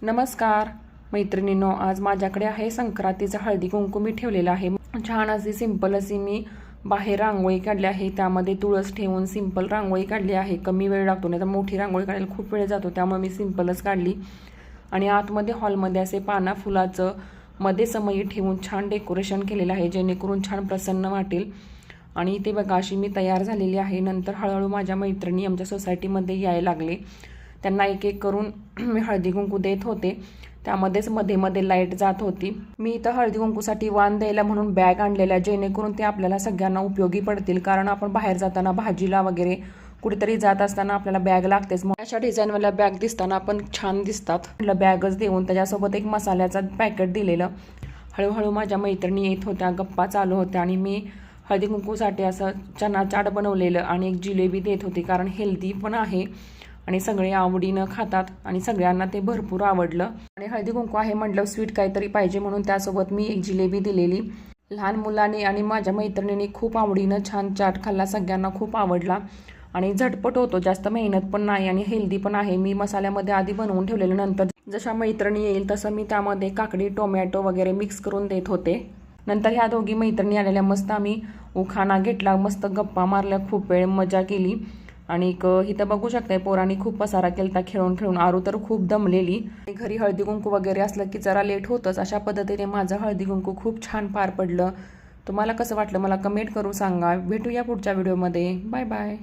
नमस्कार मैत्रिणींनो, आज माझ्याकडे आहे संक्रांतीचं हळदी कुंकू मी ठेवलेलं आहे। छान अशी सिंपल अशी मी बाहेर रांगोळी काढली आहे। त्यामध्ये तुळस ठेवून सिंपल रांगोळी काढली आहे। कमी वेळ लागतो, नाही तर मोठी रांगोळी काढायला खूप वेळ जातो, त्यामुळे मी सिंपलच काढली। आणि आतमध्ये हॉलमध्ये असे पाना फुलाचं मध्ये समई ठेवून छान डेकोरेशन केलेलं आहे, जेणेकरून छान प्रसन्न वाटेल। आणि इथे बघा अशी मी तयार झालेली आहे। नंतर हळूहळू माझ्या मैत्रिणी आमच्या सोसायटीमध्ये यायला लागले, त्यांना एक एक करून मी हळदी कुंकू देत होते। त्यामध्येच मध्ये मध्ये लाईट जात होती। मी इथं हळदी कुंकूसाठी वाण द्यायला म्हणून बॅग आणलेल्या, जेणेकरून ते आपल्याला सगळ्यांना उपयोगी पडतील। कारण आपण बाहेर जाताना भाजीला वगैरे कुठेतरी जात असताना आपल्याला बॅग लागतेच। अशा डिझाईनवाल्या बॅग दिसताना पण छान दिसतात, म्हटलं बॅगच देऊन त्याच्यासोबत एक मसाल्याचा पॅकेट दिलेलं। हळूहळू माझ्या मैत्रिणी येत होत्या, गप्पा चालू होत्या आणि मी हळदी कुंकूसाठी असं चना चाट बनवलेलं आणि एक जिलेबी देत होती, कारण हेल्दी पण आहे आणि सगळे आवडीनं खातात आणि सगळ्यांना ते भरपूर आवडलं। आणि हळदी कुंकू आहे म्हटलं स्वीट काहीतरी पाहिजे, म्हणून त्यासोबत मी एक जिलेबी दिलेली। लहान मुलांनी आणि माझ्या मैत्रिणींनी खूप आवडीनं छान चाट खाल्ला, सगळ्यांना खूप आवडला आणि झटपट होतो, जास्त मेहनत पण नाही आणि हेल्दी पण आहे। मी मसाल्यामध्ये आधी बनवून ठेवलेलं, नंतर जशा मैत्रिणी येईल तसं मी त्यामध्ये काकडी टोमॅटो वगैरे मिक्स करून देत होते। नंतर ह्या दोघी मैत्रिणी आलेल्या, मस्त आम्ही उखाणा घेतला, मस्त गप्पा मारल्या, खूप वेळ मजा केली। आणि इथं बघू शकताय पोरांनी खूप पसारा केलता खेळून खेळून, आरू तर खूप दमलेली। घरी हळदी कुंकू वगैरे असलं की जरा लेट होतच। अशा पद्धतीने माझं हळदी कुंकू खूप छान पार पडलं। तुम्हाला कसं वाटलं मला कमेंट करून सांगा। भेटूया पुढच्या व्हिडिओमध्ये। Bye bye.